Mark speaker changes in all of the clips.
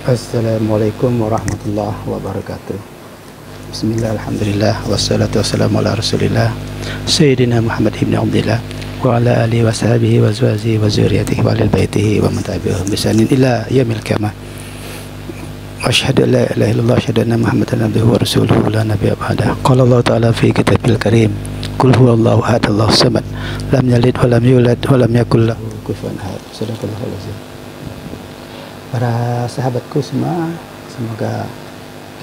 Speaker 1: Assalamualaikum warahmatullahi wabarakatuh. Bismillah, alhamdulillah, wassalatu wassalamu ala rasulillah Sayyidina Muhammad ibn Abdillah wa ala alihi wa sahbihi wa azwajihi wa zuriyatihi wa alil baitihi wa man tabi'ahum bisanin ila yaumil qiyamah. Wa asyhadu an la ilaha illallah wa asyhadu anna Muhammadan abduhu wa rasuluhu la nabiyya ba'dah. Qala Allah ta'ala fi kitabil karim, qul huwallahu ahad, Allahu samad, lam yalid wa lam yulad wa lam yakul lahu kufuwan ahad. Sadaqallahul azim. Para sahabatku semua, semoga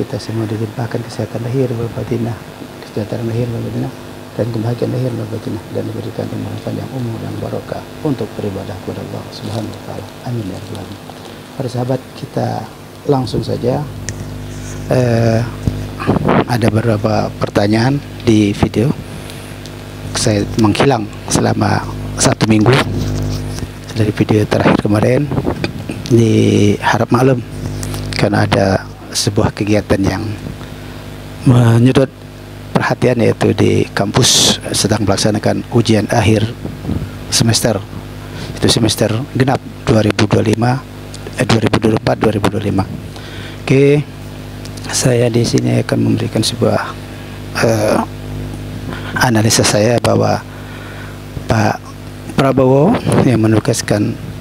Speaker 1: kita semua dilimpahkan kesehatan lahir wal batinah, kesejahteraan lahir wal batinah, dan kebahagiaan lahir wal batinah, dan diberikan umur panjang, umur yang barokah untuk beribadah kepada Allah Subhanahu wa taala. Amin ya rabbal alamin. Para sahabat, kita langsung saja. Ada beberapa pertanyaan di video. Saya menghilang selama 1 minggu dari video terakhir kemarin. Di harap maklum karena ada sebuah kegiatan yang menyedot perhatian, yaitu di kampus sedang melaksanakan ujian akhir semester, itu semester genap 2024-2025. Oke, saya di sini akan memberikan sebuah analisa saya bahwa Pak Prabowo yang menugaskan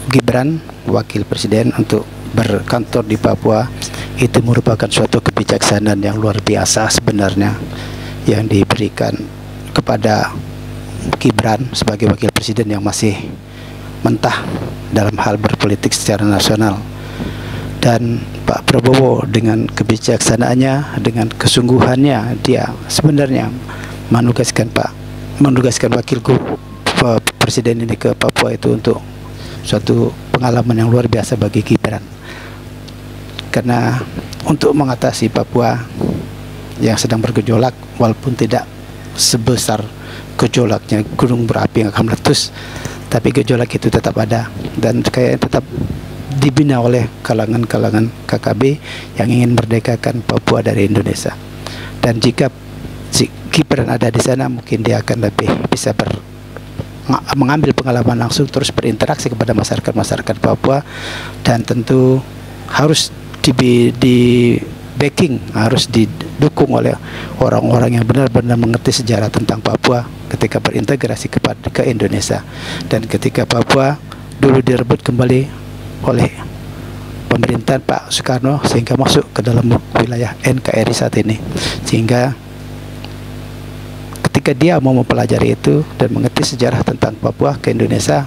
Speaker 1: Gibran wakil presiden untuk berkantor di Papua itu merupakan suatu kebijaksanaan yang luar biasa sebenarnya yang diberikan kepada Gibran sebagai wakil presiden yang masih mentah dalam hal berpolitik secara nasional. Dan Pak Prabowo dengan kebijaksanaannya, dengan kesungguhannya, dia sebenarnya menugaskan wakilku presiden ini ke Papua itu untuk suatu pengalaman yang luar biasa bagi Gibran, karena untuk mengatasi Papua yang sedang bergejolak, walaupun tidak sebesar gejolaknya gunung berapi yang akan meletus, tapi gejolak itu tetap ada dan kayaknya tetap dibina oleh kalangan-kalangan KKB yang ingin merdekakan Papua dari Indonesia. Dan jika Gibran ada di sana, mungkin dia akan lebih bisa mengambil pengalaman langsung, terus berinteraksi kepada masyarakat Papua, dan tentu harus di backing, harus didukung oleh orang-orang yang benar-benar mengerti sejarah tentang Papua ketika berintegrasi ke Indonesia. Dan ketika Papua dulu direbut kembali oleh pemerintahan Pak Soekarno sehingga masuk ke dalam wilayah NKRI saat ini, sehingga ketika dia mau mempelajari itu dan mengerti sejarah tentang Papua ke Indonesia,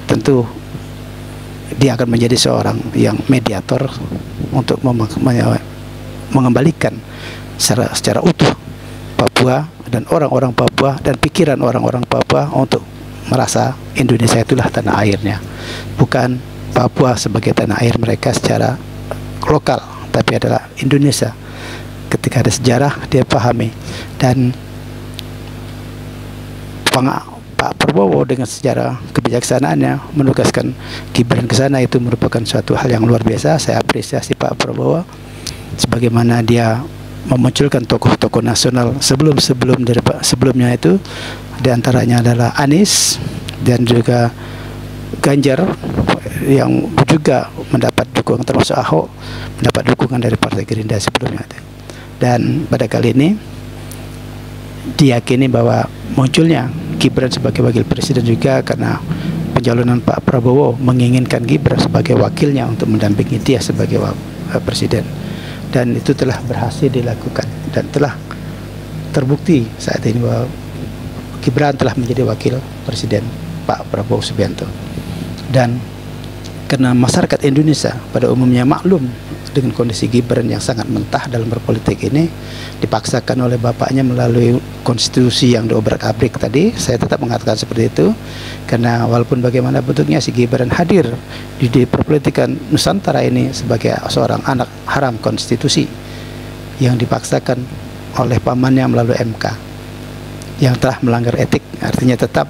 Speaker 1: tentu dia akan menjadi seorang yang mediator untuk mengembalikan secara utuh Papua dan orang-orang Papua dan pikiran orang-orang Papua untuk merasa Indonesia itulah tanah airnya, bukan Papua sebagai tanah air mereka secara lokal, tapi adalah Indonesia. Ketika ada sejarah dia pahami. Dan Pak Prabowo dengan sejarah kebijaksanaannya menugaskan Gibran ke sana, itu merupakan suatu hal yang luar biasa. Saya apresiasi Pak Prabowo sebagaimana dia memunculkan tokoh-tokoh nasional sebelumnya itu, diantaranya adalah Anies dan juga Ganjar yang juga mendapat dukungan, termasuk Ahok mendapat dukungan dari Partai Gerindra sebelumnya. Dan pada kali ini diyakini bahwa munculnya Gibran sebagai wakil presiden juga karena pencalonan Pak Prabowo menginginkan Gibran sebagai wakilnya untuk mendampingi dia sebagai presiden, dan itu telah berhasil dilakukan dan telah terbukti saat ini bahwa Gibran telah menjadi wakil presiden Pak Prabowo Subianto. Dan karena masyarakat Indonesia pada umumnya maklum dengan kondisi Gibran yang sangat mentah dalam berpolitik ini, dipaksakan oleh bapaknya melalui konstitusi yang diobrak-abrik tadi, saya tetap mengatakan seperti itu, karena walaupun bagaimana bentuknya si Gibran hadir di perpolitikan Nusantara ini sebagai seorang anak haram konstitusi yang dipaksakan oleh pamannya melalui MK yang telah melanggar etik, artinya tetap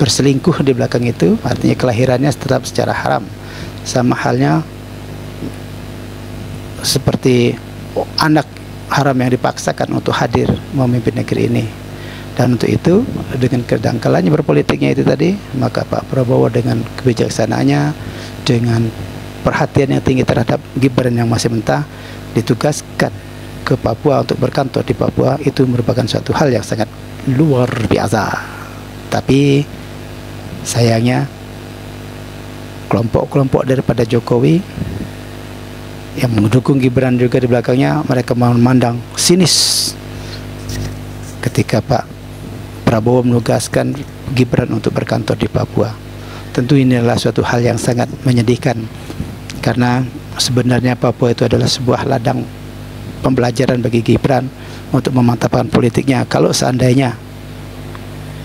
Speaker 1: berselingkuh di belakang itu, artinya kelahirannya tetap secara haram. Sama halnya seperti anak haram yang dipaksakan untuk hadir memimpin negeri ini. Dan untuk itu, dengan kedangkalannya berpolitiknya itu tadi, maka Pak Prabowo dengan kebijaksanaannya, dengan perhatian yang tinggi terhadap Gibran yang masih mentah ditugaskan ke Papua untuk berkantor di Papua, itu merupakan suatu hal yang sangat luar biasa. Tapi sayangnya kelompok-kelompok daripada Jokowi yang mendukung Gibran juga di belakangnya, mereka memandang sinis ketika Pak Prabowo menugaskan Gibran untuk berkantor di Papua. Tentu ini adalah suatu hal yang sangat menyedihkan, karena sebenarnya Papua itu adalah sebuah ladang pembelajaran bagi Gibran untuk memantapkan politiknya. Kalau seandainya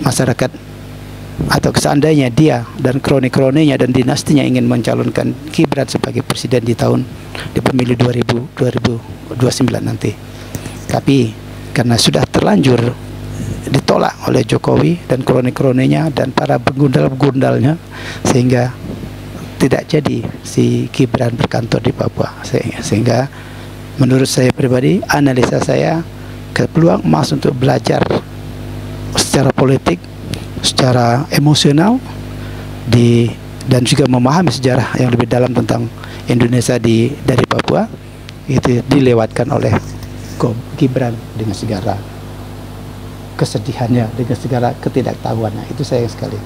Speaker 1: masyarakat atau seandainya dia dan kroni-kroninya dan dinastinya ingin mencalonkan Gibran sebagai presiden di pemilu 2029 nanti, tapi karena sudah terlanjur ditolak oleh Jokowi dan kroni-kroninya dan para penggundal-penggundalnya, sehingga tidak jadi si Gibran berkantor di Papua. Sehingga menurut saya pribadi, analisa saya, peluang emas untuk belajar secara politik, secara emosional dan juga memahami sejarah yang lebih dalam tentang Indonesia dari Papua, itu dilewatkan oleh Gibran dengan segala kesedihannya, dengan segala ketidaktahuannya. Itu sayang sekali.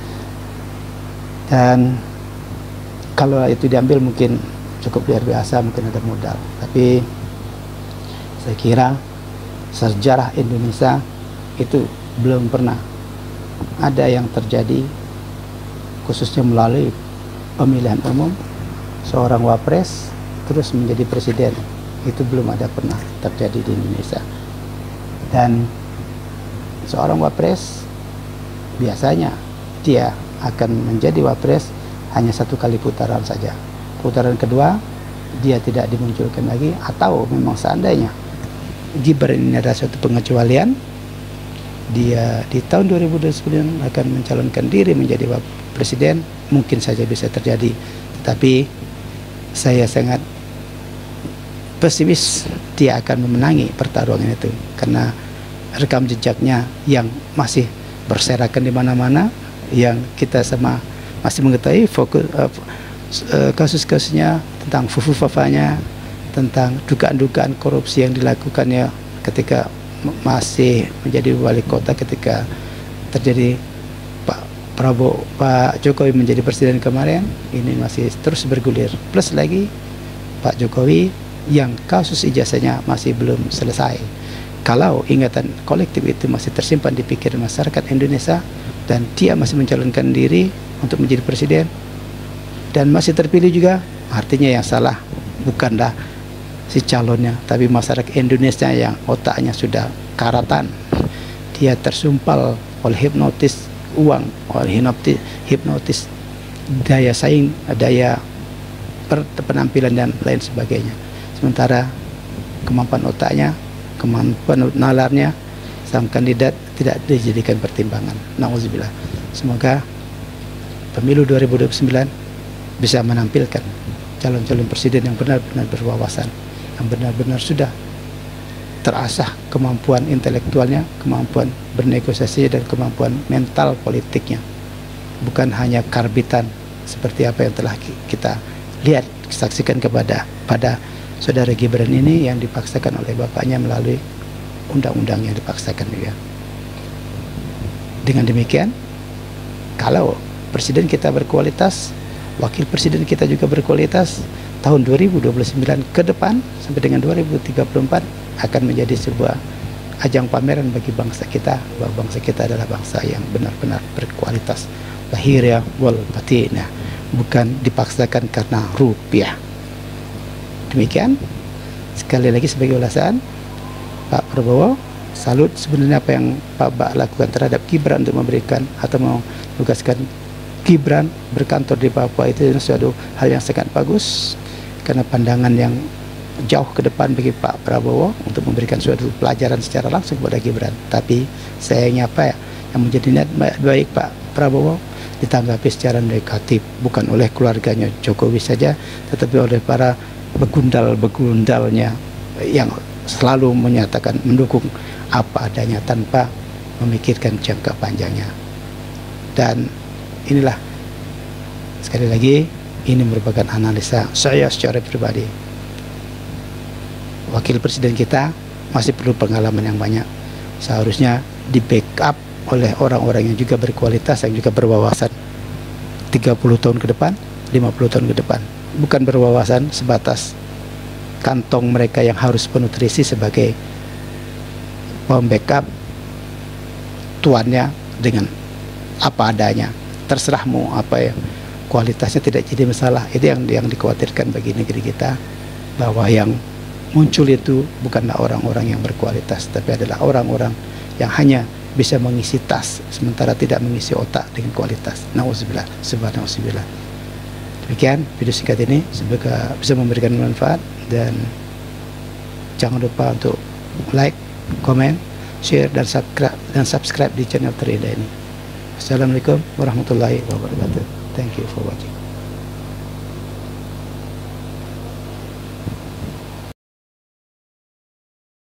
Speaker 1: Dan kalau itu diambil mungkin cukup luar biasa, mungkin ada modal, tapi saya kira sejarah Indonesia itu belum pernah ada yang terjadi, khususnya melalui pemilihan umum, seorang wapres terus menjadi presiden. Itu belum ada pernah terjadi di Indonesia. Dan seorang wapres biasanya dia akan menjadi wapres hanya satu kali putaran saja. Putaran kedua dia tidak dimunculkan lagi, atau memang seandainya Gibran ini adalah suatu pengecualian, dia di tahun 2029 akan mencalonkan diri menjadi presiden, mungkin saja bisa terjadi. Tapi saya sangat pesimis dia akan memenangi pertarungan itu, karena rekam jejaknya yang masih berserakan di mana-mana, yang kita sama masih mengetahui fokus kasus-kasusnya, tentang fufu-fafanya, tentang dugaan-dugaan korupsi yang dilakukannya ketika masih menjadi wali kota, ketika terjadi Pak Jokowi menjadi presiden kemarin. Ini masih terus bergulir. Plus lagi Pak Jokowi yang kasus ijazahnya masih belum selesai. Kalau ingatan kolektif itu masih tersimpan di pikiran masyarakat Indonesia, dan dia masih mencalonkan diri untuk menjadi presiden dan masih terpilih juga, artinya yang salah bukanlah si calonnya, tapi masyarakat Indonesia yang otaknya sudah karatan. Dia tersumpal oleh hipnotis uang, oleh hipnotis daya saing, daya penampilan dan lain sebagainya. Sementara kemampuan otaknya, kemampuan nalarnya sang kandidat tidak dijadikan pertimbangan. Nauzubillah. Semoga pemilu 2029 bisa menampilkan calon-calon presiden yang benar-benar berwawasan, yang benar-benar sudah terasah kemampuan intelektualnya, kemampuan bernegosiasi, dan kemampuan mental politiknya. Bukan hanya karbitan seperti apa yang telah kita lihat, saksikan pada saudara Gibran ini yang dipaksakan oleh bapaknya melalui undang-undang yang dipaksakan juga. Dengan demikian, kalau presiden kita berkualitas, wakil presiden kita juga berkualitas, tahun 2029 ke depan sampai dengan 2034 akan menjadi sebuah ajang pameran bagi bangsa kita, bahwa bangsa kita adalah bangsa yang benar-benar berkualitas lahiriah wal batinah, bukan dipaksakan karena rupiah. Demikian, sekali lagi sebagai ulasan, Pak Prabowo, salut sebenarnya apa yang Pak Bak lakukan terhadap Gibran untuk memberikan atau menugaskan Gibran berkantor di Papua. Itu suatu hal yang sangat bagus, karena pandangan yang jauh ke depan bagi Pak Prabowo untuk memberikan suatu pelajaran secara langsung kepada Gibran. Tapi sayangnya apa ya, yang menjadi niat baik Pak Prabowo ditanggapi secara negatif, bukan oleh keluarganya Jokowi saja, tetapi oleh para begundal-begundalnya yang selalu menyatakan mendukung apa adanya tanpa memikirkan jangka panjangnya. Dan inilah sekali lagi Ini merupakan analisa saya secara pribadi. Wakil presiden kita masih perlu pengalaman yang banyak. Seharusnya di backup oleh orang-orang yang juga berkualitas, yang juga berwawasan 30 tahun ke depan, 50 tahun ke depan. Bukan berwawasan sebatas kantong mereka yang harus penuh terisi sebagai pembackup tuannya dengan apa adanya. Terserahmu apa ya, kualitasnya tidak jadi masalah. Itu yang dikhawatirkan bagi negeri kita, bahwa yang muncul itu bukanlah orang-orang yang berkualitas, tapi adalah orang-orang yang hanya bisa mengisi tas sementara tidak mengisi otak dengan kualitas. Nauzubillah, subhanallah. Demikian video singkat ini, semoga bisa memberikan manfaat, dan jangan lupa untuk like, komen, share, dan subscribe di channel terindah ini. Assalamualaikum warahmatullahi wabarakatuh. Thank you for watching.